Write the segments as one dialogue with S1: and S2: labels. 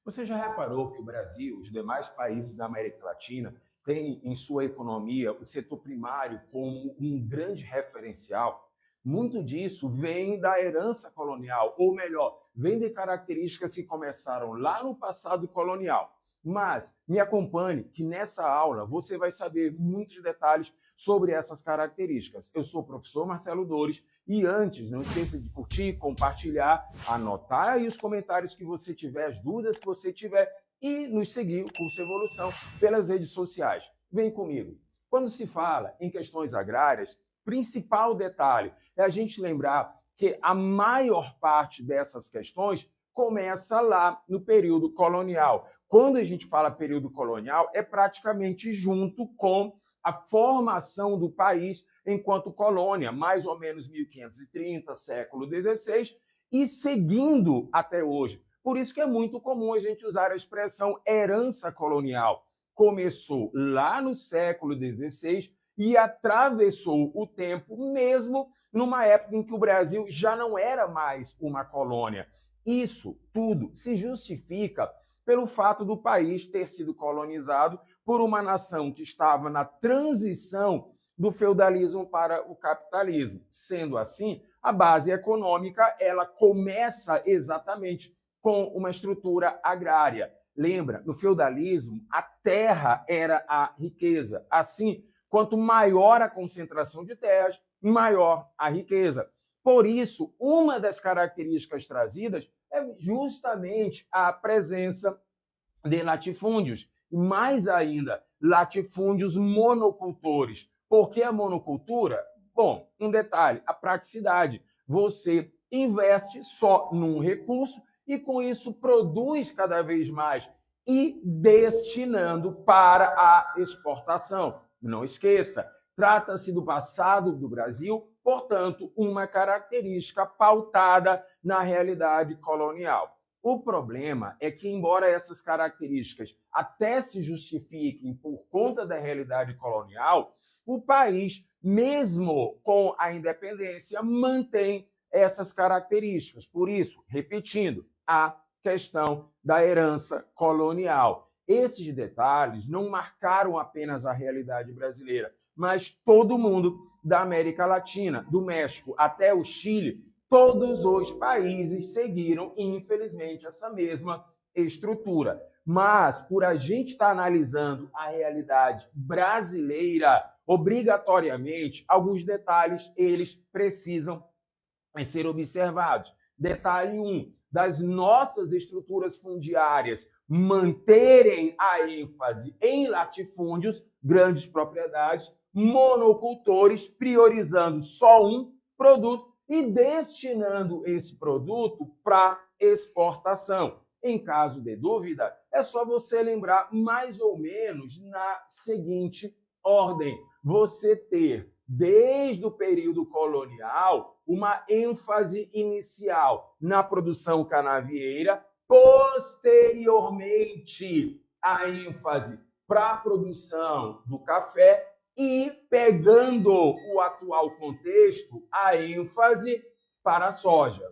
S1: Você já reparou que o Brasil, os demais países da América Latina, têm em sua economia o setor primário como um grande referencial? Muito disso vem da herança colonial, ou melhor, vem de características que começaram lá no passado colonial. Mas me acompanhe que nessa aula você vai saber muitos detalhes sobre essas características. Eu sou o professor Marcelo Dores e antes, não esqueça de curtir, compartilhar, anotar aí os comentários que você tiver, as dúvidas que você tiver e nos seguir, o Curso Evolução, pelas redes sociais. Vem comigo. Quando se fala em questões agrárias, principal detalhe é a gente lembrar que a maior parte dessas questões começa lá no período colonial. Quando a gente fala período colonial, é praticamente junto com a formação do país enquanto colônia, mais ou menos 1530, século XVI, e seguindo até hoje. Por isso que é muito comum a gente usar a expressão herança colonial. Começou lá no século XVI e atravessou o tempo, mesmo numa época em que o Brasil já não era mais uma colônia. Isso tudo se justifica pelo fato do país ter sido colonizado por uma nação que estava na transição do feudalismo para o capitalismo. Sendo assim, a base econômica ela começa exatamente com uma estrutura agrária. Lembra, no feudalismo, a terra era a riqueza. Assim, quanto maior a concentração de terras, maior a riqueza. Por isso, uma das características trazidas é justamente a presença de latifúndios. Mais ainda, latifúndios monocultores. Por que a monocultura? Bom, um detalhe, a praticidade. Você investe só num recurso e com isso produz cada vez mais e destinando para a exportação. Não esqueça, trata-se do passado do Brasil, portanto, uma característica pautada na realidade colonial. O problema é que, embora essas características até se justifiquem por conta da realidade colonial, o país, mesmo com a independência, mantém essas características. Por isso, repetindo, a questão da herança colonial. Esses detalhes não marcaram apenas a realidade brasileira, mas todo mundo da América Latina, do México até o Chile, todos os países seguiram, infelizmente, essa mesma estrutura. Mas, por a gente estar analisando a realidade brasileira, obrigatoriamente, alguns detalhes eles precisam ser observados. Detalhe 1, das nossas estruturas fundiárias manterem a ênfase em latifúndios, grandes propriedades, monocultores, priorizando só um produto e destinando esse produto para exportação. Em caso de dúvida, é só você lembrar mais ou menos na seguinte ordem: você ter, desde o período colonial, uma ênfase inicial na produção canavieira, posteriormente a ênfase para a produção do café e, pegando o atual contexto, a ênfase para a soja.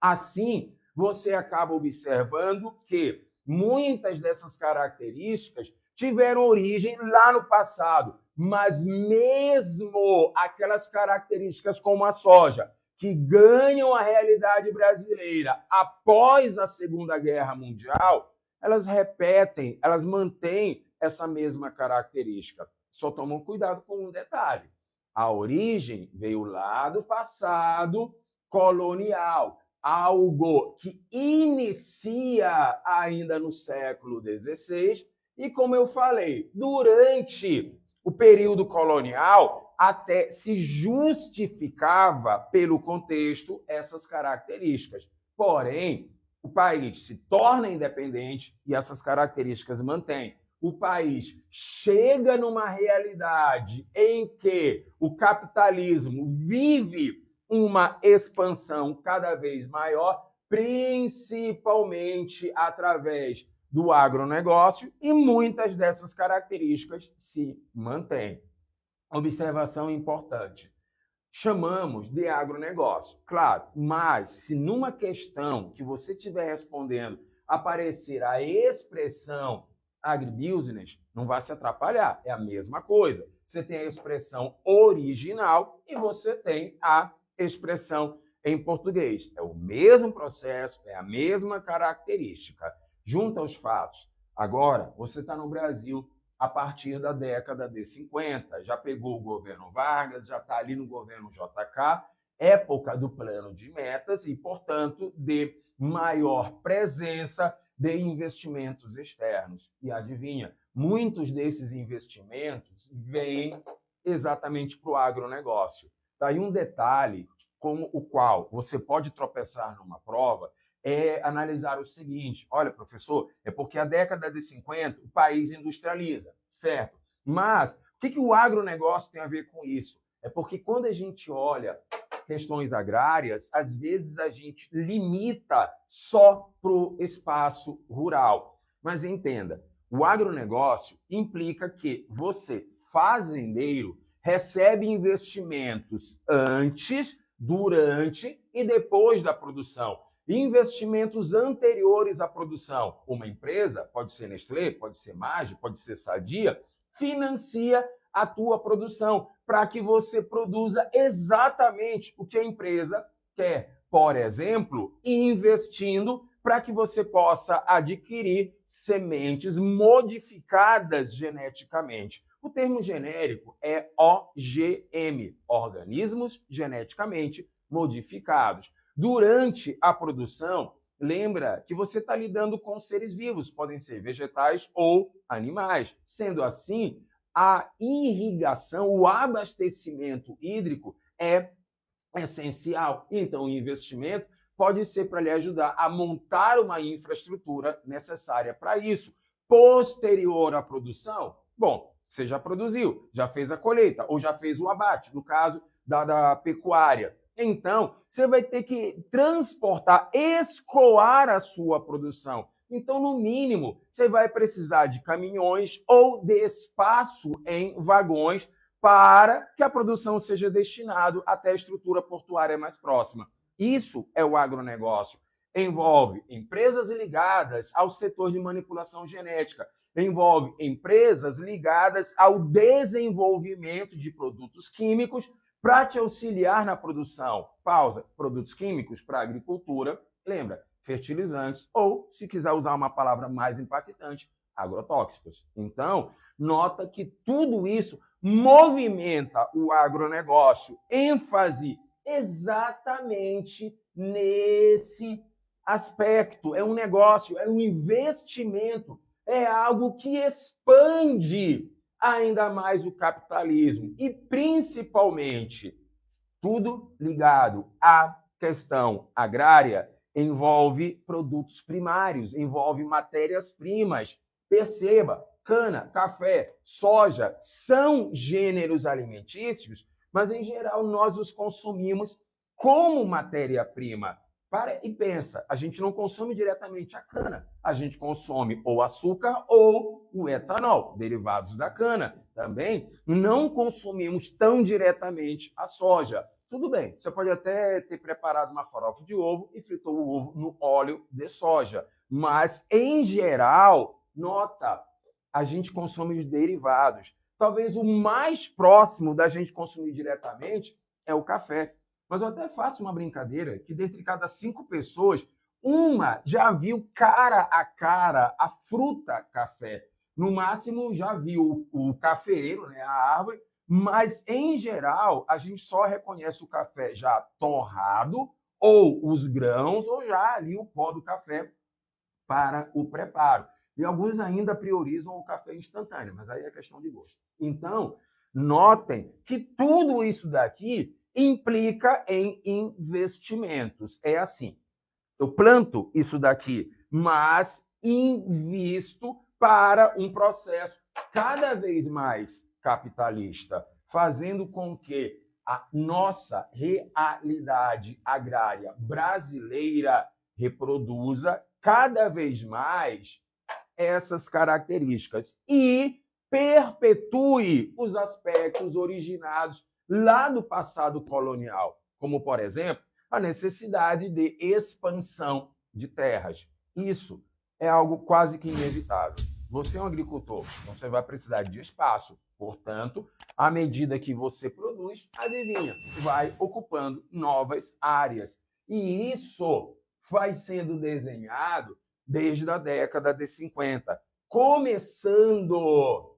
S1: Assim, você acaba observando que muitas dessas características tiveram origem lá no passado, mas mesmo aquelas características como a soja, que ganham a realidade brasileira após a Segunda Guerra Mundial, elas repetem, elas mantêm essa mesma característica. Só tomam cuidado com um detalhe. A origem veio lá do passado colonial, algo que inicia ainda no século XVI e, como eu falei, durante o período colonial até se justificava pelo contexto essas características. Porém, o país se torna independente e essas características mantém. O país chega numa realidade em que o capitalismo vive uma expansão cada vez maior, principalmente através do agronegócio, e muitas dessas características se mantêm. Observação importante. Chamamos de agronegócio, claro, mas se numa questão que você estiver respondendo aparecer a expressão agribusiness, não vai se atrapalhar, é a mesma coisa. Você tem a expressão original e você tem a expressão em português. É o mesmo processo, é a mesma característica. Junta os fatos. Agora, você está no Brasil a partir da década de 50, já pegou o governo Vargas, já está ali no governo JK, época do plano de metas e, portanto, de maior presença de investimentos externos. E adivinha, muitos desses investimentos vêm exatamente para o agronegócio. Daí um detalhe com o qual você pode tropeçar numa prova é analisar o seguinte: olha, professor, é porque a década de 50 o país industrializa, certo? Mas o que o agronegócio tem a ver com isso? É porque quando a gente olha questões agrárias, às vezes a gente limita só para o espaço rural. Mas entenda, o agronegócio implica que você, fazendeiro, recebe investimentos antes, durante e depois da produção. Investimentos anteriores à produção. Uma empresa, pode ser Nestlé, pode ser Maggi, pode ser Sadia, financia a tua produção para que você produza exatamente o que a empresa quer. Por exemplo, investindo para que você possa adquirir sementes modificadas geneticamente. O termo genérico é OGM, organismos geneticamente modificados. Durante a produção, lembra que você está lidando com seres vivos, podem ser vegetais ou animais. Sendo assim, a irrigação, o abastecimento hídrico é essencial. Então, o investimento pode ser para lhe ajudar a montar uma infraestrutura necessária para isso. Posterior à produção, bom, você já produziu, já fez a colheita ou já fez o abate, no caso da pecuária. Então, você vai ter que transportar, escoar a sua produção. Então, no mínimo, você vai precisar de caminhões ou de espaço em vagões para que a produção seja destinada até a estrutura portuária mais próxima. Isso é o agronegócio. Envolve empresas ligadas ao setor de manipulação genética, envolve empresas ligadas ao desenvolvimento de produtos químicos para te auxiliar na produção. Pausa. Produtos químicos para a agricultura, lembra, fertilizantes ou, se quiser usar uma palavra mais impactante, agrotóxicos. Então, nota que tudo isso movimenta o agronegócio. ênfase exatamente nesse aspecto. É um negócio, é um investimento, é algo que expande ainda mais o capitalismo e, principalmente, tudo ligado à questão agrária envolve produtos primários, envolve matérias-primas. Perceba, cana, café, soja são gêneros alimentícios, mas, em geral, nós os consumimos como matéria-prima. Para e pensa, a gente não consome diretamente a cana, a gente consome ou açúcar ou o etanol, derivados da cana. Também não consumimos tão diretamente a soja. Tudo bem, você pode até ter preparado uma farofa de ovo e fritou o ovo no óleo de soja, mas, em geral, nota, a gente consome os derivados. Talvez o mais próximo da gente consumir diretamente é o café. Mas eu até faço uma brincadeira que, dentre cada 5 pessoas, uma já viu cara a cara a fruta café. No máximo, já viu o cafeeiro, né, a árvore, mas, em geral, a gente só reconhece o café já torrado, ou os grãos, ou já ali o pó do café para o preparo. E alguns ainda priorizam o café instantâneo, mas aí é questão de gosto. Então, notem que tudo isso daqui implica em investimentos. É assim, eu planto isso daqui, mas invisto para um processo cada vez mais capitalista, fazendo com que a nossa realidade agrária brasileira reproduza cada vez mais essas características e perpetue os aspectos originados lá do passado colonial, como, por exemplo, a necessidade de expansão de terras. Isso é algo quase que inevitável. Você é um agricultor, você vai precisar de espaço. Portanto, à medida que você produz, adivinha, vai ocupando novas áreas. E isso vai sendo desenhado desde a década de 50, começando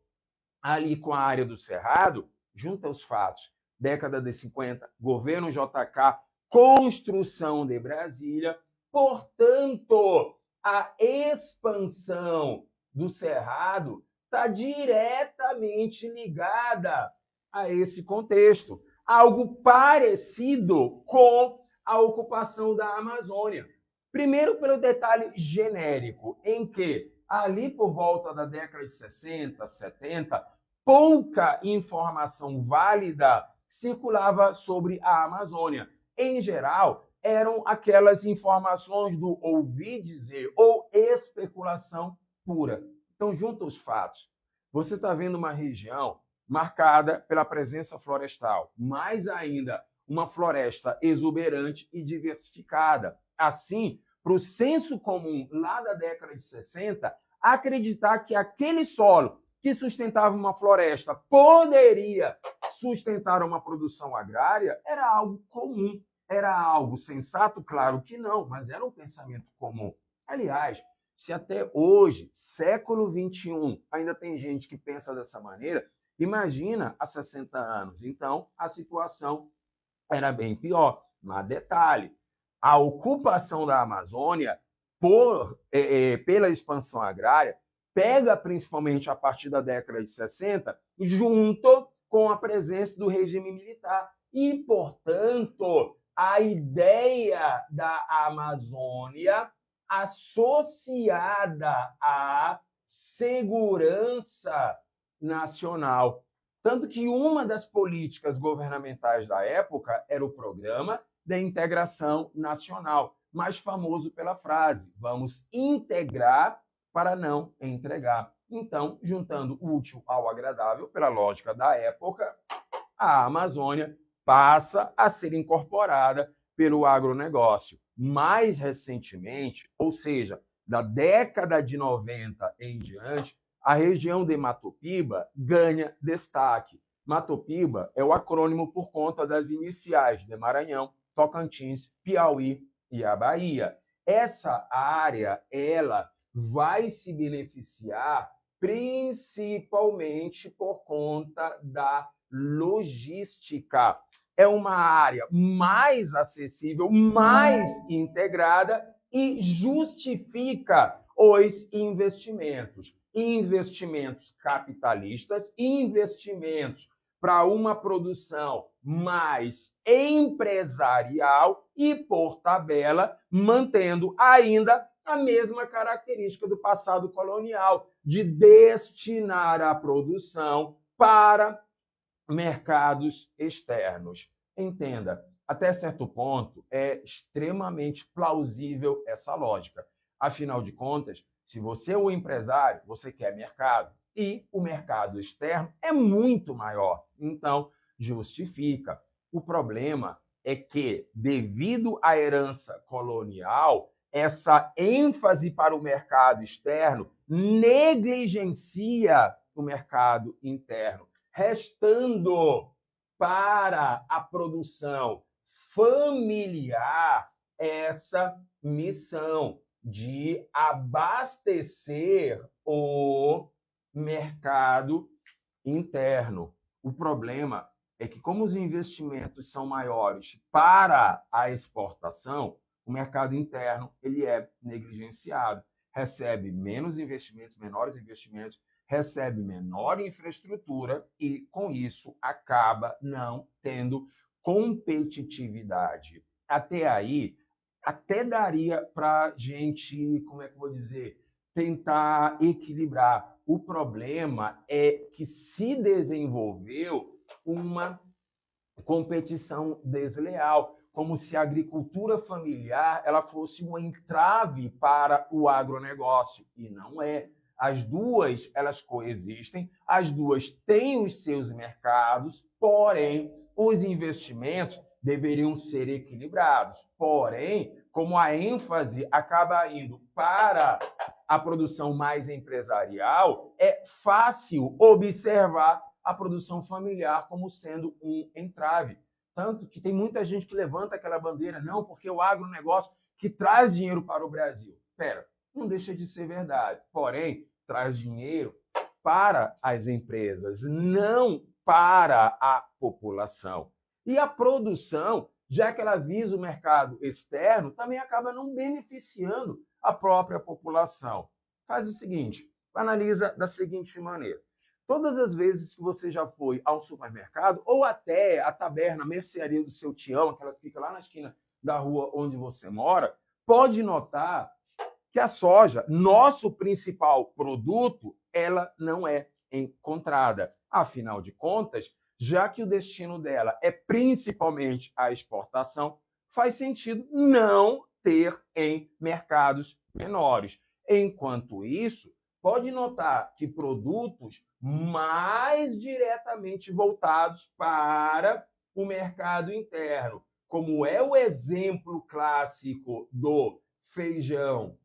S1: ali com a área do Cerrado, junta os fatos. Década de 50, governo JK, construção de Brasília. Portanto, a expansão do Cerrado está diretamente ligada a esse contexto. Algo parecido com a ocupação da Amazônia. Primeiro, pelo detalhe genérico, em que, ali por volta da década de 60, 70, pouca informação válida circulava sobre a Amazônia. Em geral, eram aquelas informações do ouvir dizer ou especulação pura. Então, junta os fatos. Você está vendo uma região marcada pela presença florestal, mais ainda, uma floresta exuberante e diversificada. Assim, para o senso comum lá da década de 60, acreditar que aquele solo que sustentava uma floresta poderia sustentar uma produção agrária era algo comum, era algo sensato, claro que não, mas era um pensamento comum. Aliás, se até hoje, século XXI, ainda tem gente que pensa dessa maneira, imagina há 60 anos. Então, a situação era bem pior. Mas detalhe, a ocupação da Amazônia pela expansão agrária pega principalmente a partir da década de 60, junto com a presença do regime militar. E, portanto, a ideia da Amazônia associada à segurança nacional. Tanto que uma das políticas governamentais da época era o Programa de Integração Nacional, mais famoso pela frase: vamos integrar para não entregar. Então, juntando o útil ao agradável, pela lógica da época, a Amazônia passa a ser incorporada pelo agronegócio. Mais recentemente, ou seja, da década de 90 em diante, a região de Matopiba ganha destaque. Matopiba é o acrônimo por conta das iniciais de Maranhão, Tocantins, Piauí e a Bahia. Essa área, ela vai se beneficiar principalmente por conta da logística. É uma área mais acessível, mais integrada e justifica os investimentos. Investimentos capitalistas, investimentos para uma produção mais empresarial e, por tabela, mantendo ainda a mesma característica do passado colonial, de destinar a produção para mercados externos. Entenda, até certo ponto é extremamente plausível essa lógica. Afinal de contas, se você é o empresário, você quer mercado e o mercado externo é muito maior. Então, justifica. O problema é que, devido à herança colonial, essa ênfase para o mercado externo negligencia o mercado interno, restando para a produção familiar essa missão de abastecer o mercado interno. O problema é que, como os investimentos são maiores para a exportação, o mercado interno ele é negligenciado, recebe menos investimentos, menores investimentos, recebe menor infraestrutura e, com isso, acaba não tendo competitividade. Até aí, até daria para a gente, como é que eu vou dizer, tentar equilibrar. O problema é que se desenvolveu uma competição desleal, como se a agricultura familiar ela fosse um entrave para o agronegócio, e não é. As duas, elas coexistem, as duas têm os seus mercados, porém, os investimentos deveriam ser equilibrados. Porém, como a ênfase acaba indo para a produção mais empresarial, é fácil observar a produção familiar como sendo um entrave. Tanto que tem muita gente que levanta aquela bandeira, não, porque o agronegócio que traz dinheiro para o Brasil. Espera, não deixa de ser verdade. Porém, traz dinheiro para as empresas, não para a população. E a produção, já que ela visa o mercado externo, também acaba não beneficiando a própria população. Faz o seguinte, analisa da seguinte maneira. Todas as vezes que você já foi ao supermercado ou até a taberna, a mercearia do seu tião, aquela que fica lá na esquina da rua onde você mora, pode notar que a soja, nosso principal produto, ela não é encontrada. Afinal de contas, já que o destino dela é principalmente a exportação, faz sentido não ter em mercados menores. Enquanto isso, pode notar que produtos mais diretamente voltados para o mercado interno, como é o exemplo clássico do feijão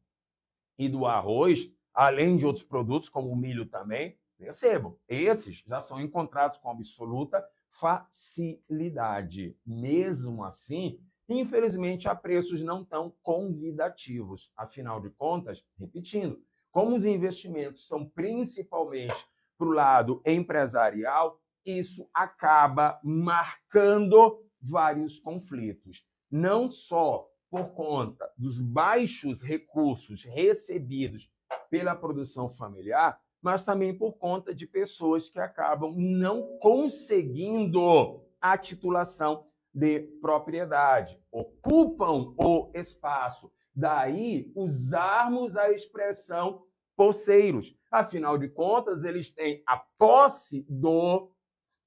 S1: e do arroz, além de outros produtos, como o milho também, percebam, esses já são encontrados com absoluta facilidade. Mesmo assim, infelizmente, a preços não tão convidativos. Afinal de contas, repetindo, como os investimentos são principalmente para o lado empresarial, isso acaba marcando vários conflitos. Não só por conta dos baixos recursos recebidos pela produção familiar, mas também por conta de pessoas que acabam não conseguindo a titulação de propriedade, ocupam o espaço. Daí, usarmos a expressão posseiros. Afinal de contas, eles têm a posse do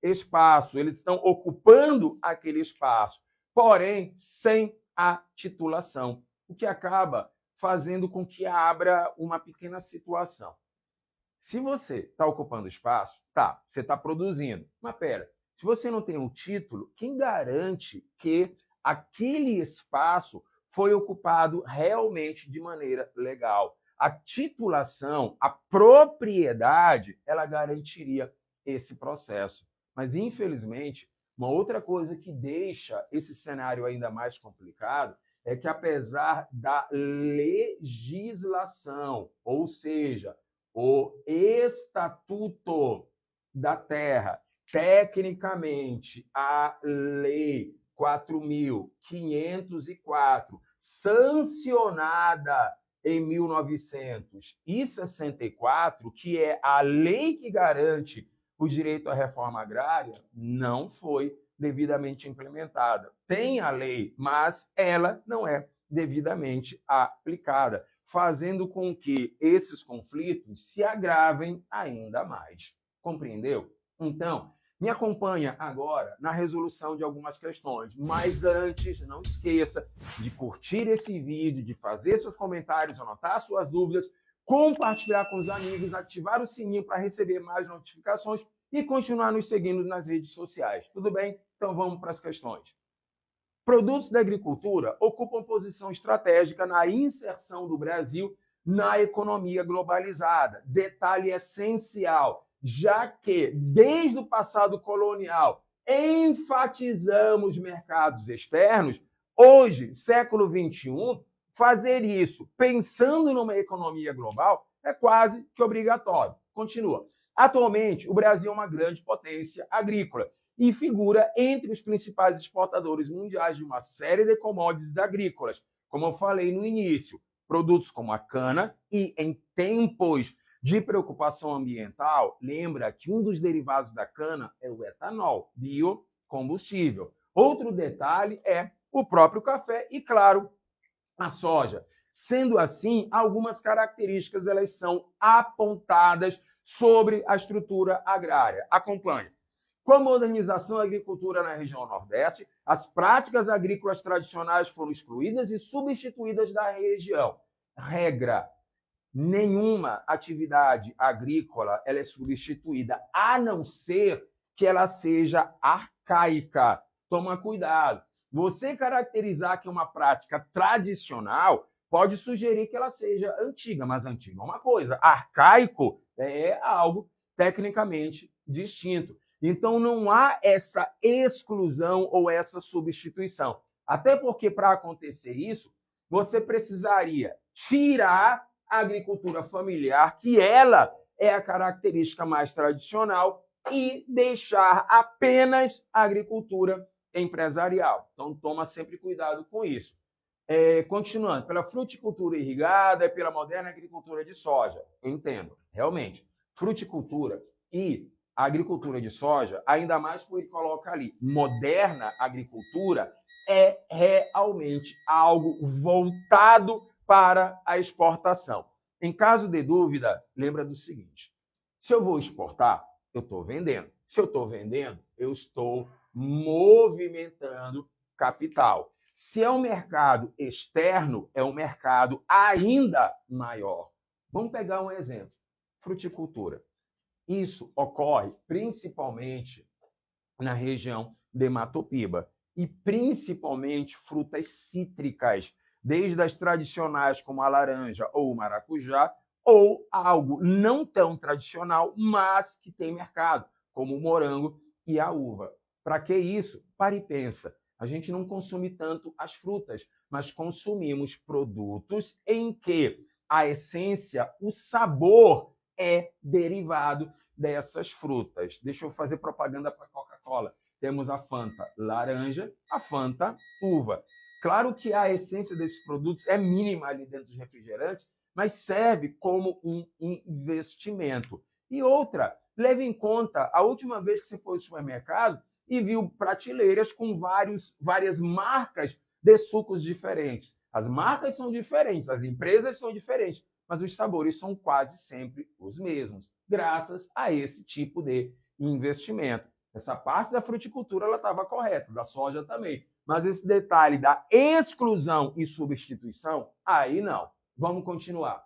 S1: espaço, eles estão ocupando aquele espaço, porém, sem a titulação, o que acaba fazendo com que abra uma pequena situação. Se você está ocupando espaço, tá, você está produzindo, mas pera, se você não tem um título, quem garante que aquele espaço foi ocupado realmente de maneira legal? A titulação, a propriedade, ela garantiria esse processo. Mas, infelizmente, uma outra coisa que deixa esse cenário ainda mais complicado é que, apesar da legislação, ou seja, o Estatuto da Terra, tecnicamente, a Lei 4.504, sancionada em 1964, que é a lei que garante o direito à reforma agrária, não foi devidamente implementada. Tem a lei, mas ela não é devidamente aplicada, fazendo com que esses conflitos se agravem ainda mais. Compreendeu? Então, me acompanha agora na resolução de algumas questões, mas antes, não esqueça de curtir esse vídeo, de fazer seus comentários, anotar suas dúvidas, compartilhar com os amigos, ativar o sininho para receber mais notificações e continuar nos seguindo nas redes sociais. Tudo bem? Então vamos para as questões. Produtos da agricultura ocupam posição estratégica na inserção do Brasil na economia globalizada. Detalhe essencial, já que, desde o passado colonial, enfatizamos mercados externos, hoje, século XXI, fazer isso pensando numa economia global é quase que obrigatório. Continua. Atualmente, o Brasil é uma grande potência agrícola e figura entre os principais exportadores mundiais de uma série de commodities agrícolas, como eu falei no início, produtos como a cana e, em tempos de preocupação ambiental, lembra que um dos derivados da cana é o etanol, biocombustível. Outro detalhe é o próprio café e, claro, a soja. Sendo assim, algumas características elas são apontadas sobre a estrutura agrária. Acompanhe. Com a modernização da agricultura na região Nordeste, as práticas agrícolas tradicionais foram excluídas e substituídas da região. Regra: nenhuma atividade agrícola ela é substituída, a não ser que ela seja arcaica. Toma cuidado. Você caracterizar que é uma prática tradicional pode sugerir que ela seja antiga, mas antiga é uma coisa, arcaico é algo tecnicamente distinto. Então, não há essa exclusão ou essa substituição. Até porque, para acontecer isso, você precisaria tirar a agricultura familiar, que ela é a característica mais tradicional, e deixar apenas a agricultura empresarial. Então, toma sempre cuidado com isso. Continuando, pela fruticultura irrigada e pela moderna agricultura de soja. Eu entendo, realmente. Fruticultura e a agricultura de soja, ainda mais porque ele coloca ali, moderna agricultura, é realmente algo voltado para a exportação. Em caso de dúvida, lembra do seguinte: se eu vou exportar, eu estou vendendo. Se eu estou vendendo, eu estou movimentando capital. Se é um mercado externo, é um mercado ainda maior. Vamos pegar um exemplo: fruticultura. Isso ocorre principalmente na região de Matopiba e principalmente frutas cítricas, desde as tradicionais como a laranja ou o maracujá, ou algo não tão tradicional, mas que tem mercado, como o morango e a uva. Para que isso? Para e pensa. A gente não consome tanto as frutas, mas consumimos produtos em que a essência, o sabor é derivado dessas frutas. Deixa eu fazer propaganda para a Coca-Cola. Temos a Fanta laranja, a Fanta uva. Claro que a essência desses produtos é mínima ali dentro dos refrigerantes, mas serve como um investimento. E outra, leve em conta a última vez que você foi ao supermercado e viu prateleiras com várias marcas de sucos diferentes. As marcas são diferentes, as empresas são diferentes, mas os sabores são quase sempre os mesmos, graças a esse tipo de investimento. Essa parte da fruticultura ela estava correta, da soja também. Mas esse detalhe da exclusão e substituição, aí não. Vamos continuar.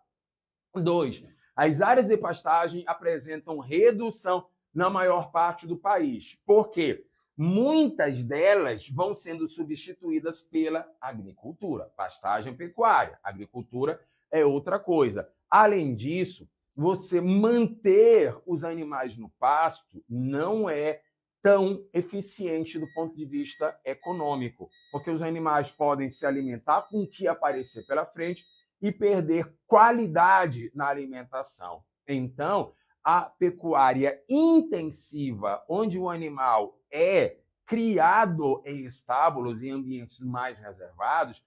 S1: 2. As áreas de pastagem apresentam redução na maior parte do país. Por quê? Muitas delas vão sendo substituídas pela agricultura, pastagem pecuária. Agricultura é outra coisa. Além disso, você manter os animais no pasto não é tão eficiente do ponto de vista econômico, porque os animais podem se alimentar com o que aparecer pela frente e perder qualidade na alimentação. Então, a pecuária intensiva, onde o animal é criado em estábulos e ambientes mais reservados,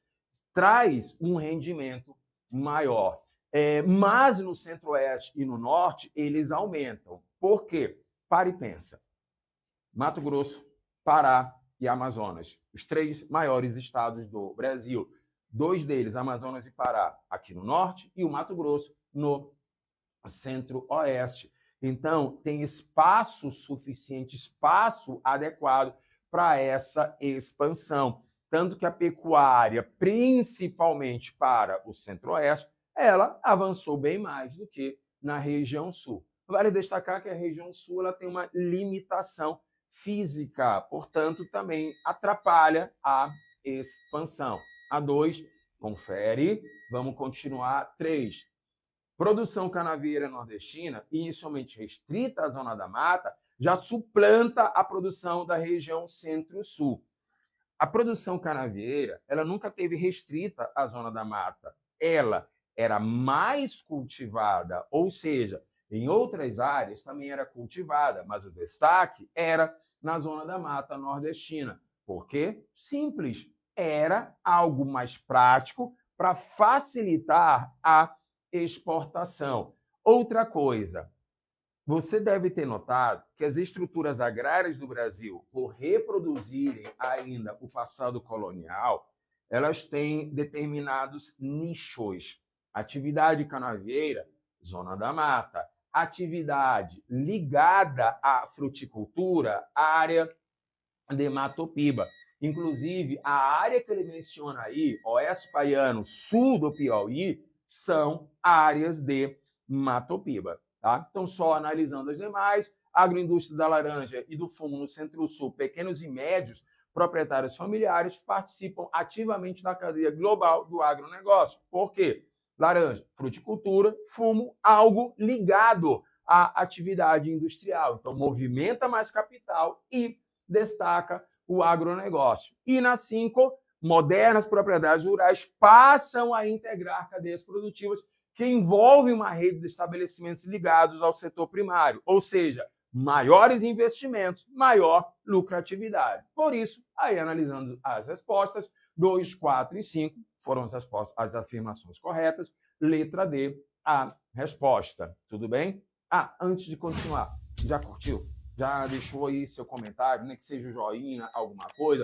S1: traz um rendimento maior. Mas no centro-oeste e no norte, eles aumentam. Por quê? Para e pensa. Mato Grosso, Pará e Amazonas, os 3 maiores estados do Brasil. 2 deles, Amazonas e Pará, aqui no norte, e o Mato Grosso, no centro-oeste. Então, tem espaço suficiente, espaço adequado para essa expansão. Tanto que a pecuária, principalmente para o centro-oeste, ela avançou bem mais do que na região sul. Vale destacar que a região sul ela tem uma limitação física, portanto, também atrapalha a expansão. A 2, confere. Vamos continuar. 3, produção canavieira nordestina, inicialmente restrita à zona da mata, já suplanta a produção da região centro-sul. A produção canavieira, ela nunca teve restrita à zona da mata. Ela era mais cultivada, ou seja, em outras áreas também era cultivada, mas o destaque era na zona da mata nordestina. Por quê? Simples. Era algo mais prático para facilitar a exportação. Outra coisa, você deve ter notado que as estruturas agrárias do Brasil, por reproduzirem ainda o passado colonial, elas têm determinados nichos. Atividade canavieira, zona da mata. Atividade ligada à fruticultura, área de Matopiba. Inclusive, a área que ele menciona aí, Oeste Paiano, sul do Piauí, são áreas de Matopiba. Tá? Então, só analisando as demais, agroindústria da laranja e do fumo no Centro-Sul, pequenos e médios proprietários familiares participam ativamente da cadeia global do agronegócio. Por quê? Laranja, fruticultura, fumo, algo ligado à atividade industrial. Então, movimenta mais capital e destaca o agronegócio. E na 5, modernas propriedades rurais passam a integrar cadeias produtivas que envolvem uma rede de estabelecimentos ligados ao setor primário, ou seja, maiores investimentos, maior lucratividade. Por isso, aí analisando as respostas, 2, 4 e 5 foram as afirmações corretas. Letra D, a resposta. Tudo bem? Antes de continuar, já curtiu? Já deixou aí seu comentário, nem que seja o joinha, alguma coisa?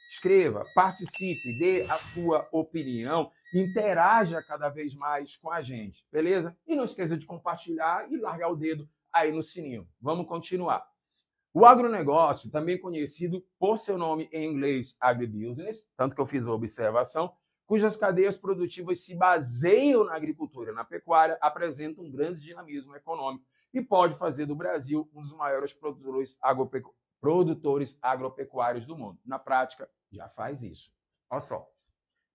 S1: Escreva, participe, dê a sua opinião, interaja cada vez mais com a gente, beleza? E não esqueça de compartilhar e largar o dedo aí no sininho. Vamos continuar. O agronegócio, também conhecido por seu nome em inglês agribusiness, tanto que eu fiz a observação, cujas cadeias produtivas se baseiam na agricultura e na pecuária, apresentam um grande dinamismo econômico e pode fazer do Brasil um dos maiores produtores agropecuários do mundo. Na prática, já faz isso. Olha só.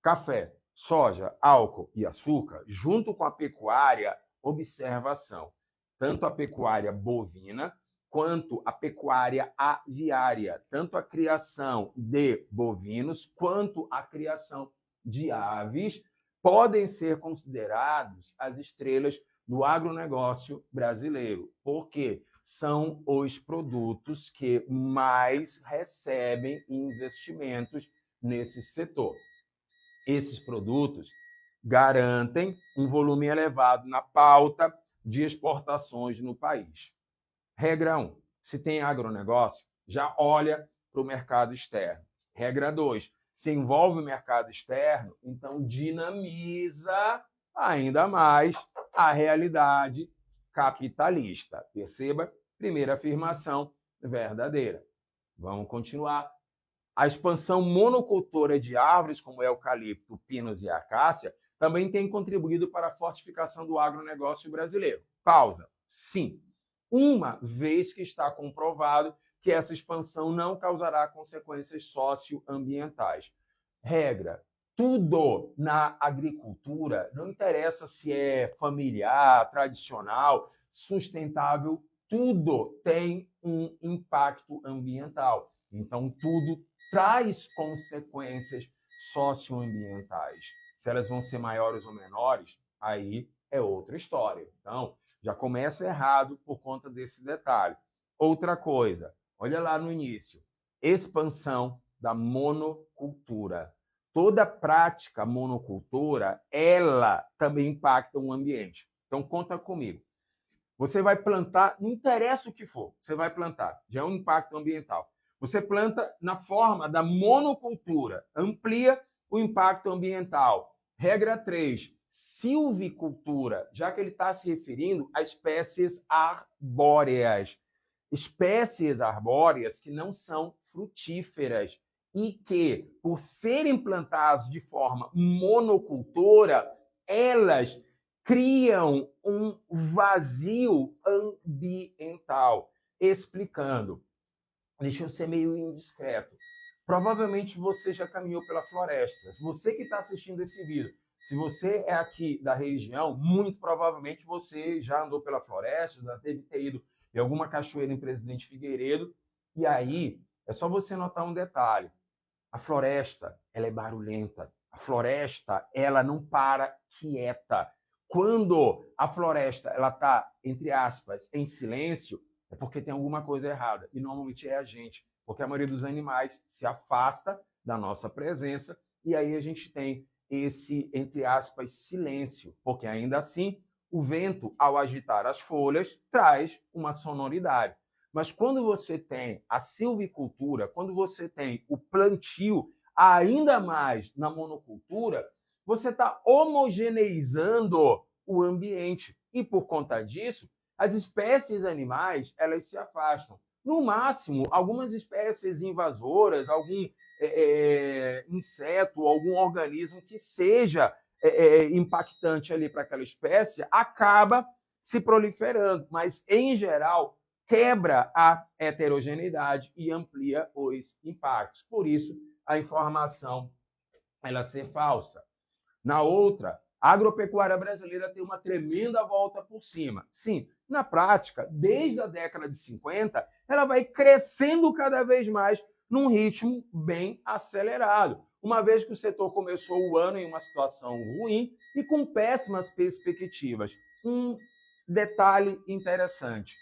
S1: Café, soja, álcool e açúcar, junto com a pecuária, observação. Tanto a pecuária bovina quanto a pecuária aviária, tanto a criação de bovinos quanto a criação de aves, podem ser considerados as estrelas do agronegócio brasileiro, porque são os produtos que mais recebem investimentos nesse setor. Esses produtos garantem um volume elevado na pauta de exportações no país. Regra 1. Se tem agronegócio, já olha para o mercado externo. Regra 2. Se envolve o mercado externo, então dinamiza ainda mais a realidade capitalista. Perceba? Primeira afirmação verdadeira. Vamos continuar. A expansão monocultora de árvores como eucalipto, pinos e acácia também tem contribuído para a fortificação do agronegócio brasileiro. Pausa. Sim, uma vez que está comprovado que essa expansão não causará consequências socioambientais. Regra: tudo na agricultura, não interessa se é familiar, tradicional, sustentável, tudo tem um impacto ambiental. Então, tudo traz consequências socioambientais. Se elas vão ser maiores ou menores, aí é outra história. Então, já começa errado por conta desse detalhe. Outra coisa, olha lá no início, expansão da monocultura. Toda prática monocultura, ela também impacta o ambiente. Então, conta comigo. Você vai plantar, não interessa o que for, você vai plantar, já é um impacto ambiental. Você planta na forma da monocultura, amplia o impacto ambiental. Regra 3, silvicultura, já que ele está se referindo a espécies arbóreas. Espécies arbóreas que não são frutíferas e que, por serem plantadas de forma monocultora, elas criam um vazio ambiental. Explicando, deixa eu ser meio indiscreto. Provavelmente você já caminhou pela floresta. Se você que está assistindo esse vídeo, se você é aqui da região, muito provavelmente você já andou pela floresta, já deve ter ido em alguma cachoeira em Presidente Figueiredo. E aí, é só você notar um detalhe. A floresta, ela é barulhenta. A floresta, ela não para quieta. Quando a floresta ela está, entre aspas, em silêncio, é porque tem alguma coisa errada. E normalmente é a gente, porque a maioria dos animais se afasta da nossa presença e aí a gente tem esse, entre aspas, silêncio, porque ainda assim o vento, ao agitar as folhas, traz uma sonoridade. Mas quando você tem a silvicultura, quando você tem o plantio, ainda mais na monocultura, você está homogeneizando o ambiente. E por conta disso, as espécies animais elas se afastam. No máximo, algumas espécies invasoras, algum inseto, algum organismo que seja impactante ali para aquela espécie, acaba se proliferando. Mas, em geral, quebra a heterogeneidade e amplia os impactos. Por isso, a informação ela ser falsa. Na outra, a agropecuária brasileira tem uma tremenda volta por cima. Sim, na prática, desde a década de 50, ela vai crescendo cada vez mais num ritmo bem acelerado, uma vez que o setor começou o ano em uma situação ruim e com péssimas perspectivas. Um detalhe interessante: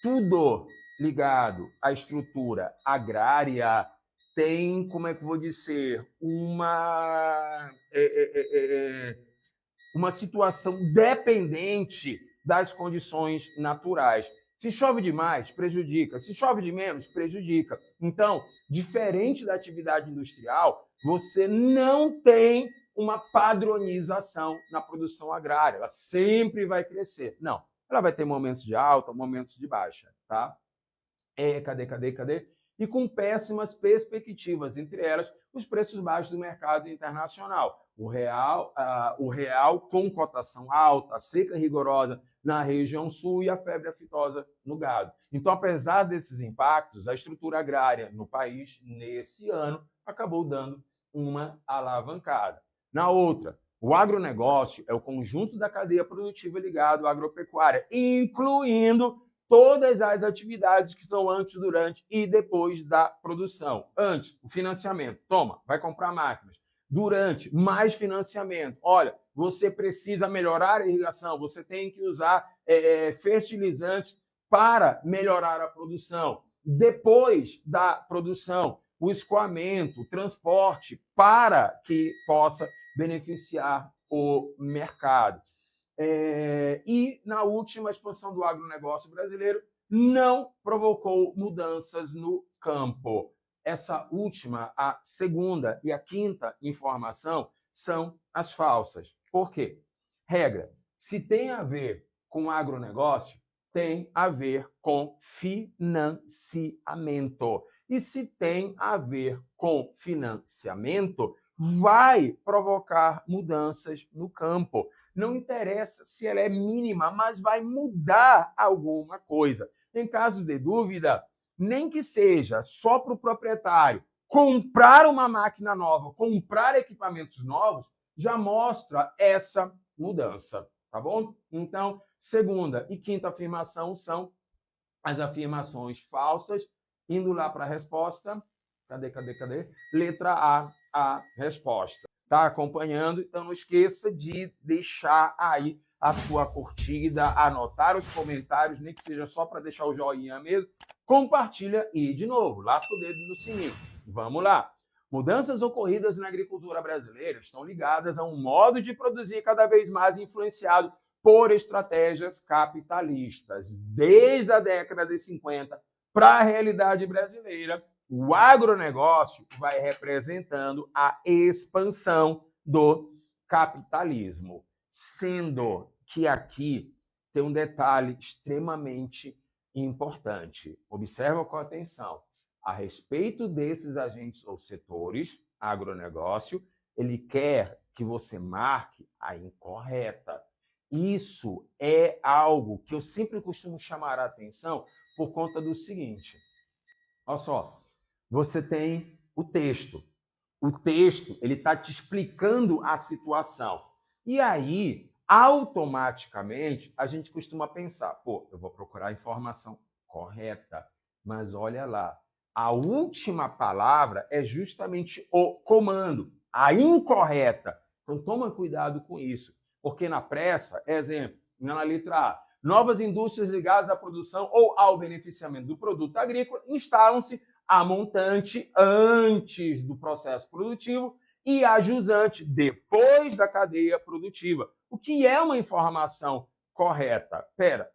S1: tudo ligado à estrutura agrária tem, como é que eu vou dizer, uma situação dependente das condições naturais. Se chove demais, prejudica. Se chove de menos, prejudica. Então, diferente da atividade industrial, você não tem uma padronização na produção agrária. Ela sempre vai crescer. Não, ela vai ter momentos de alta, momentos de baixa, tá? Cadê? E com péssimas perspectivas, entre elas os preços baixos do mercado internacional. O real com cotação alta, a seca rigorosa na região sul e a febre aftosa no gado. Então, apesar desses impactos, a estrutura agrária no país, nesse ano, acabou dando uma alavancada. Na outra, o agronegócio é o conjunto da cadeia produtiva ligado à agropecuária, incluindo todas as atividades que estão antes, durante e depois da produção. Antes, o financiamento. Toma, vai comprar máquinas. Durante, mais financiamento. Olha, você precisa melhorar a irrigação, você tem que usar fertilizantes para melhorar a produção. Depois da produção, o escoamento, o transporte, para que possa beneficiar o mercado. E na última, a expansão do agronegócio brasileiro não provocou mudanças no campo. Essa última, a segunda e a quinta informação são as falsas. Por quê? Regra: se tem a ver com agronegócio, tem a ver com financiamento. E se tem a ver com financiamento, vai provocar mudanças no campo. Não interessa se ela é mínima, mas vai mudar alguma coisa. Em caso de dúvida, nem que seja só para o proprietário comprar uma máquina nova, comprar equipamentos novos, já mostra essa mudança, tá bom? Então, segunda e quinta afirmação são as afirmações falsas. Indo lá para a resposta, cadê? Letra A resposta. Tá acompanhando? Então não esqueça de deixar aí a sua curtida, anotar os comentários, nem que seja só para deixar o joinha mesmo. Compartilha e, de novo, lasca o dedo no sininho. Vamos lá. Mudanças ocorridas na agricultura brasileira estão ligadas a um modo de produzir cada vez mais influenciado por estratégias capitalistas. Desde a década de 50 para a realidade brasileira, o agronegócio vai representando a expansão do capitalismo. Sendo que aqui tem um detalhe extremamente importante. Observa com atenção. A respeito desses agentes ou setores, agronegócio, ele quer que você marque a incorreta. Isso é algo que eu sempre costumo chamar a atenção por conta do seguinte. Olha só, você tem o texto. O texto, ele está te explicando a situação. E aí, automaticamente, a gente costuma pensar, pô, eu vou procurar a informação correta. Mas olha lá, a última palavra é justamente o comando, a incorreta. Então, toma cuidado com isso. Porque na pressa, exemplo, na letra A, novas indústrias ligadas à produção ou ao beneficiamento do produto agrícola instalam-se a montante antes do processo produtivo e a jusante depois da cadeia produtiva. O que é uma informação correta?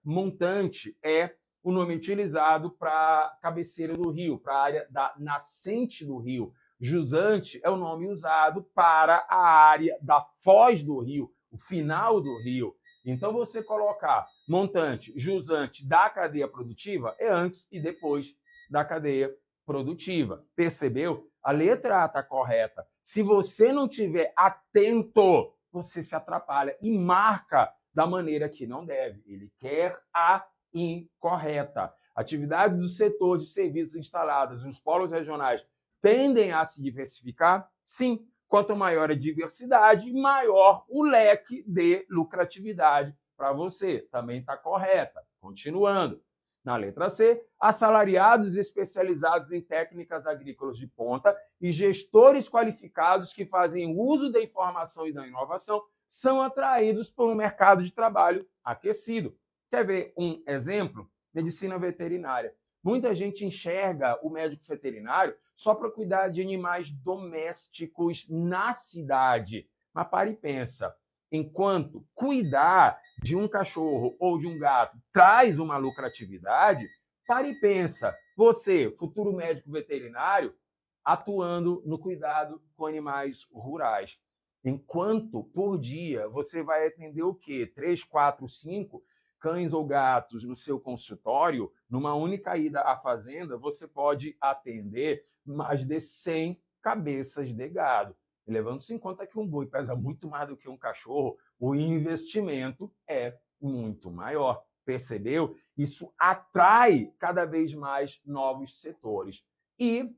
S1: Montante é o nome utilizado para a cabeceira do rio, para a área da nascente do rio. Jusante é o nome usado para a área da foz do rio, o final do rio. Então, você colocar montante, jusante da cadeia produtiva é antes e depois da cadeia produtiva. Percebeu? A letra A está correta. Se você não estiver atento, você se atrapalha e marca da maneira que não deve. Ele quer a incorreta. atividades do setor de serviços instaladas nos polos regionais tendem a se diversificar? Sim. Quanto maior a diversidade, maior o leque de lucratividade para você. Também está correta. Continuando. Na letra C, assalariados especializados em técnicas agrícolas de ponta e gestores qualificados que fazem uso da informação e da inovação são atraídos por um mercado de trabalho aquecido. Quer ver um exemplo? Medicina veterinária. Muita gente enxerga o médico veterinário só para cuidar de animais domésticos na cidade. Mas para e pensa, enquanto cuidar de um cachorro ou de um gato traz uma lucratividade, para e pensa, você, futuro médico veterinário, atuando no cuidado com animais rurais. Enquanto por dia você vai atender o quê? 3, 4, 5 cães ou gatos no seu consultório, numa única ida à fazenda, você pode atender mais de 100 cabeças de gado. Levando-se em conta que um boi pesa muito mais do que um cachorro, o investimento é muito maior. Percebeu? Isso atrai cada vez mais novos setores. E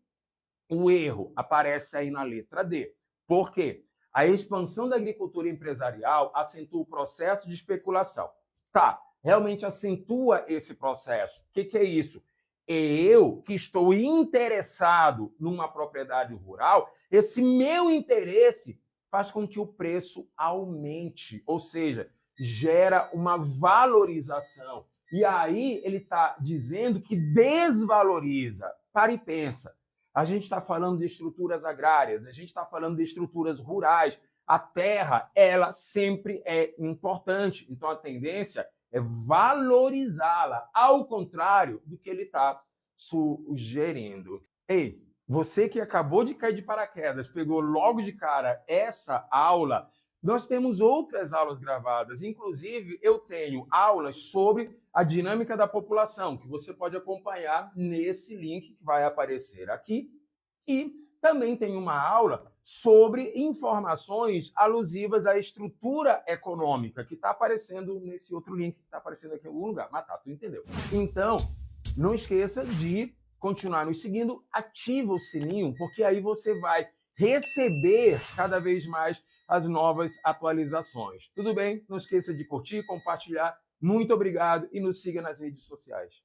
S1: o erro aparece aí na letra D. Por quê? A expansão da agricultura empresarial acentua o processo de especulação. Tá, realmente acentua esse processo. O que é isso? Eu que estou interessado numa propriedade rural, esse meu interesse faz com que o preço aumente, ou seja, gera uma valorização. E aí ele está dizendo que desvaloriza. Para e pensa. A gente está falando de estruturas agrárias, a gente está falando de estruturas rurais. A terra, ela sempre é importante. Então, a tendência é valorizá-la, ao contrário do que ele está sugerindo. Ei, você que acabou de cair de paraquedas, pegou logo de cara essa aula, nós temos outras aulas gravadas. Inclusive, eu tenho aulas sobre a dinâmica da população, que você pode acompanhar nesse link que vai aparecer aqui. E também tem uma aula sobre informações alusivas à estrutura econômica, que está aparecendo nesse outro link, que está aparecendo aqui em algum lugar. Mas tá, tu entendeu. Então, não esqueça de continuar nos seguindo, ativa o sininho, porque aí você vai receber cada vez mais as novas atualizações. Tudo bem? Não esqueça de curtir, compartilhar. Muito obrigado e nos siga nas redes sociais.